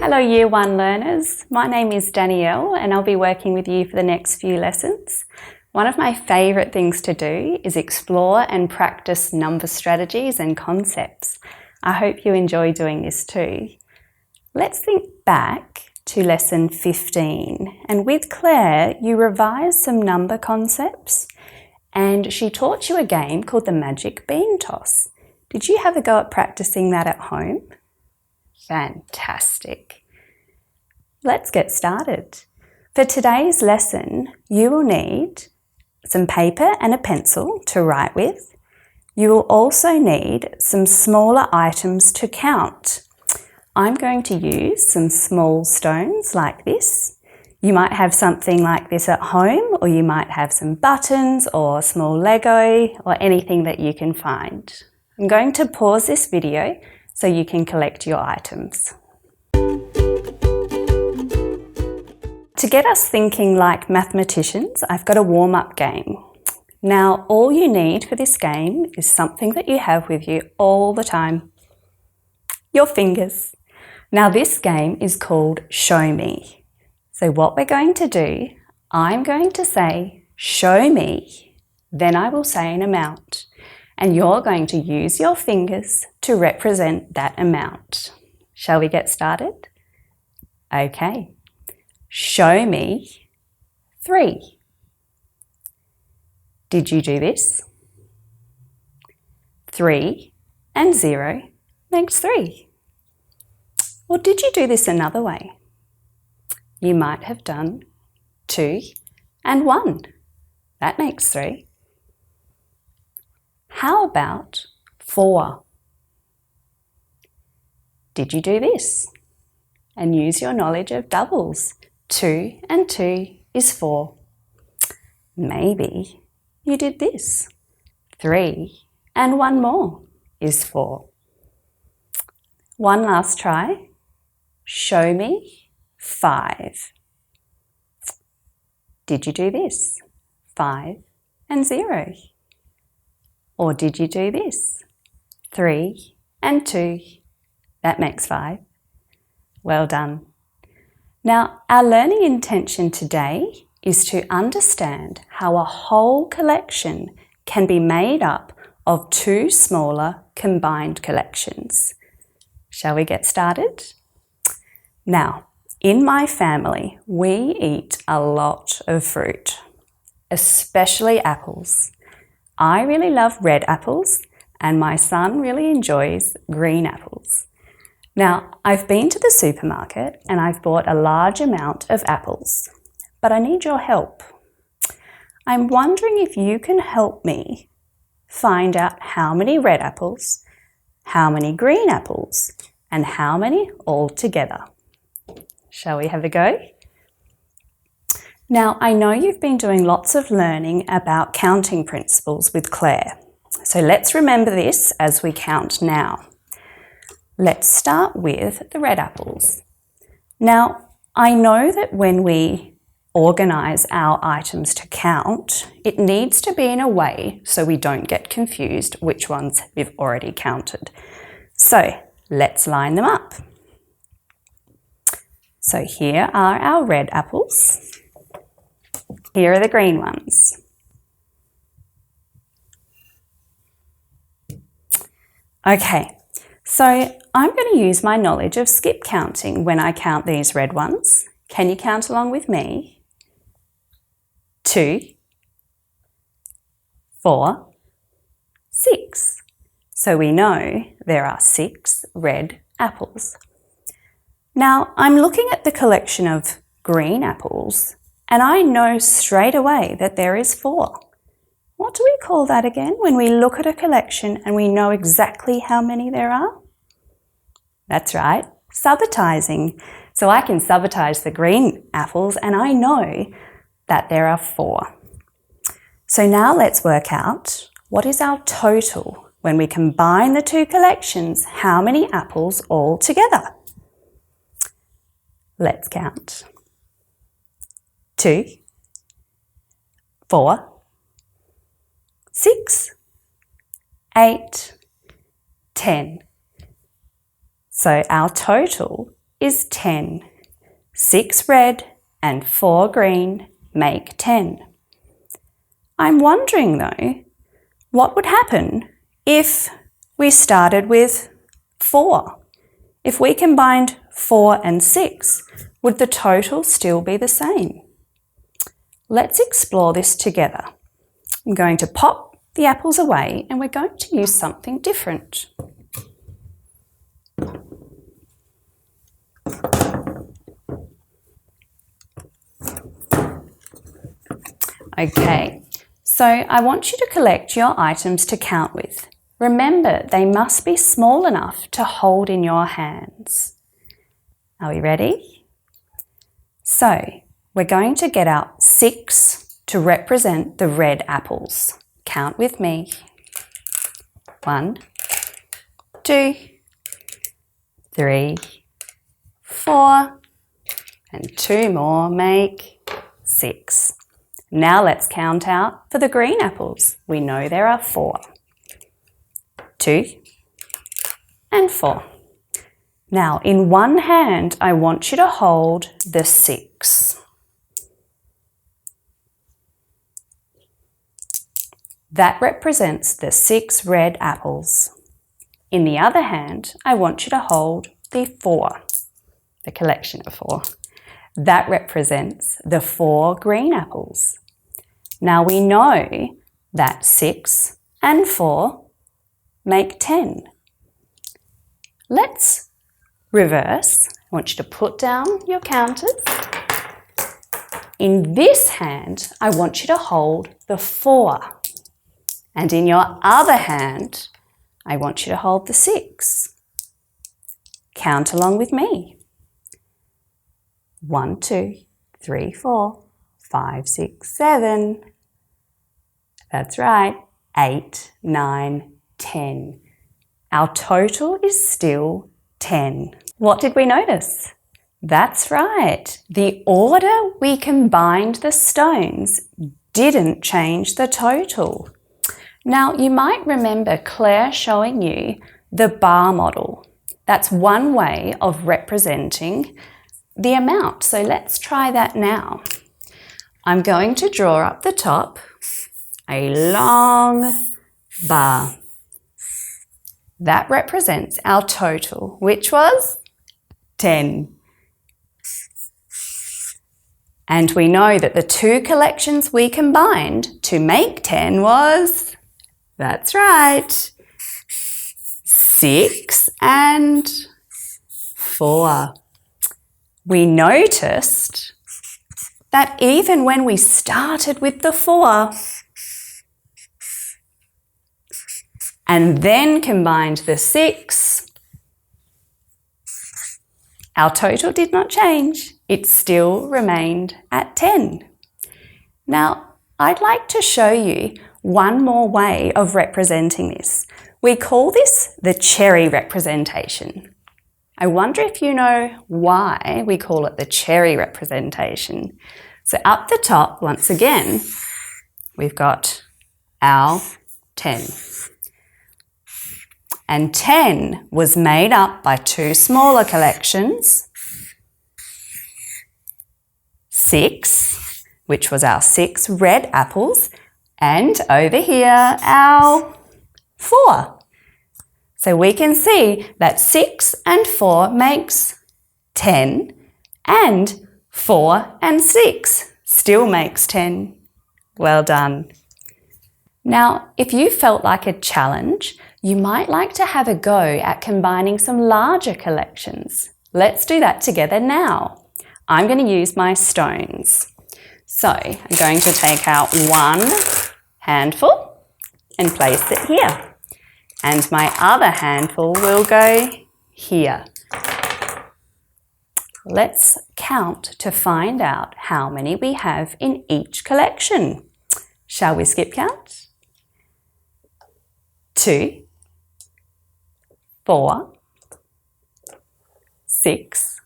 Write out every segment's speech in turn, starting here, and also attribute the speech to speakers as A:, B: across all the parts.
A: Hello Year 1 learners, my name is Danielle and I'll be working with you for the next few lessons. One of my favourite things to do is explore and practice number strategies and concepts. I hope you enjoy doing this too. Let's think back to lesson 15, and with Claire you revised some number concepts and she taught you a game called the Magic Bean Toss. Did you have a go at practicing that at home? Fantastic. Let's get started. For today's lesson, you will need some paper and a pencil to write with. You will also need some smaller items to count. I'm going to use some small stones like this. You might have something like this at home, or you might have some buttons or small Lego or anything that you can find. I'm going to pause this video so you can collect your items. To get us thinking like mathematicians, I've got a warm-up game. Now, all you need for this game is something that you have with you all the time. Your fingers. Now, this game is called Show Me. So what we're going to do, I'm going to say, show me, then I will say an amount. And you're going to use your fingers to represent that amount. Shall we get started? Okay. Show me 3. Did you do this? 3 and 0 makes 3. Or did you do this another way? You might have done 2 and 1. That makes 3. How about 4? Did you do this? And use your knowledge of doubles. 2 and 2 is 4. Maybe you did this. 3 and 1 more is 4. One last try. Show me 5. Did you do this? 5 and 0. Or did you do this? 3 and 2. That makes 5. Well done. Now, our learning intention today is to understand how a whole collection can be made up of 2 smaller combined collections. Shall we get started? Now, in my family, we eat a lot of fruit, especially apples. I really love red apples and my son really enjoys green apples. Now, I've been to the supermarket and I've bought a large amount of apples, but I need your help. I'm wondering if you can help me find out how many red apples, how many green apples, and how many altogether. Shall we have a go? Now, I know you've been doing lots of learning about counting principles with Claire. So let's remember this as we count now. Let's start with the red apples. Now, I know that when we organise our items to count, it needs to be in a way so we don't get confused which ones we've already counted. So let's line them up. So here are our red apples. Here are the green ones. Okay, so I'm going to use my knowledge of skip counting when I count these red ones. Can you count along with me? 2, 4, 6. So we know there are 6 red apples. Now, I'm looking at the collection of green apples and I know straight away that there is 4. What do we call that again when we look at a collection and we know exactly how many there are? That's right, subitizing. So I can subitize the green apples and I know that there are 4. So now let's work out what is our total when we combine the 2 collections, how many apples all together? Let's count. 2, 4, 6, 8, 10. So our total is 10. 6 red and 4 green make 10. I'm wondering though, what would happen if we started with 4? If we combined 4 and 6, would the total still be the same? Let's explore this together. I'm going to pop the apples away and we're going to use something different. Okay, so I want you to collect your items to count with. Remember, they must be small enough to hold in your hands. Are we ready? So, we're going to get out 6 to represent the red apples. Count with me. 1, 2, 3, 4, and 2 more make 6. Now let's count out for the green apples. We know there are 4. 2 and 4. Now in one hand, I want you to hold the 6. That represents the 6 red apples. In the other hand, I want you to hold the 4, the collection of 4. That represents the 4 green apples. Now we know that 6 and 4 make 10. Let's reverse. I want you to put down your counters. In this hand, I want you to hold the 4. And in your other hand, I want you to hold the 6. Count along with me. 1, 2, 3, 4, 5, 6, 7. That's right. 8, 9, 10. Our total is still 10. What did we notice? That's right. The order we combined the stones didn't change the total. Now, you might remember Claire showing you the bar model. That's one way of representing the amount. So let's try that now. I'm going to draw up the top a long bar. That represents our total, which was 10. And we know that the 2 collections we combined to make 10 was, that's right, 6 and 4. We noticed that even when we started with the 4 and then combined the 6, our total did not change. It still remained at 10. Now, I'd like to show you one more way of representing this. We call this the cherry representation. I wonder if you know why we call it the cherry representation. So up the top, once again, we've got our 10. And 10 was made up by 2 smaller collections. 6, which was our 6 red apples, and over here, our 4. So we can see that 6 and 4 makes 10, and 4 and 6 still makes 10. Well done. Now, if you felt like a challenge, you might like to have a go at combining some larger collections. Let's do that together now. I'm going to use my stones. So I'm going to take out 1 handful and place it here. And my other handful will go here. Let's count to find out how many we have in each collection. Shall we skip count? 2, 4, 6,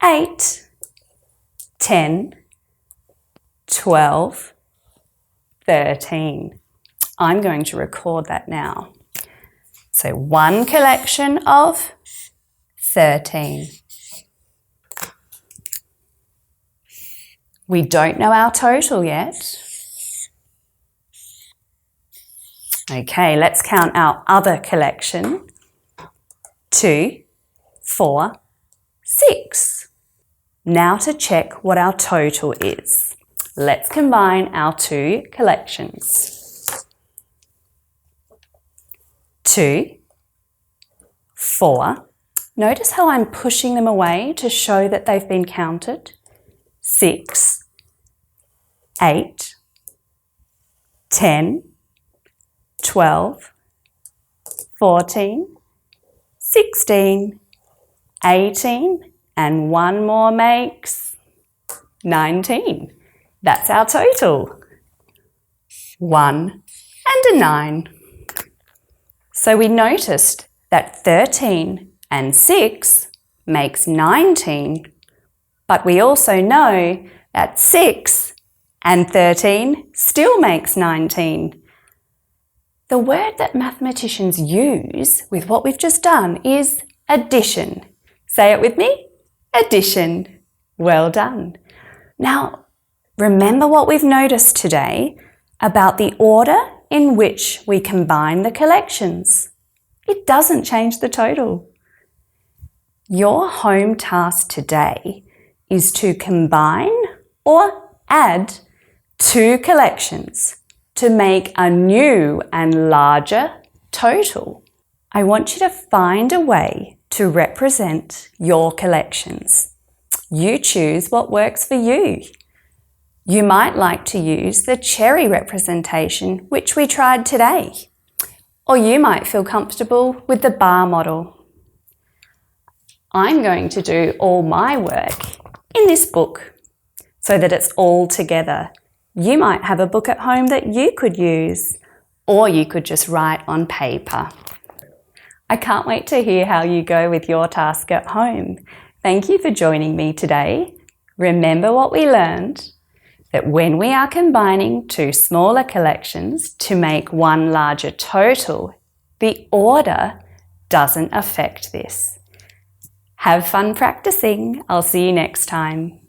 A: 8, 10, 12, 13. I'm going to record that now. So 1 collection of 13. We don't know our total yet. Okay, let's count our other collection. 2, 4, 6. Now to check what our total is. Let's combine our two collections. 2, 4. Notice how I'm pushing them away to show that they've been counted. 6, 8, 10, 12, 14, 16, 18, and one more makes 19. That's our total. 1 and a 9. So we noticed that 13 and 6 makes 19, but we also know that 6 and 13 still makes 19. The word that mathematicians use with what we've just done is addition. Say it with me. Addition. Well done. Now, remember what we've noticed today about the order in which we combine the collections. It doesn't change the total. Your home task today is to combine or add two collections to make a new and larger total. I want you to find a way to represent your collections. You choose what works for you. You might like to use the cherry representation, which we tried today, or you might feel comfortable with the bar model. I'm going to do all my work in this book so that it's all together. You might have a book at home that you could use, or you could just write on paper. I can't wait to hear how you go with your task at home. Thank you for joining me today. Remember what we learned, that when we are combining two smaller collections to make one larger total, the order doesn't affect this. Have fun practicing. I'll see you next time.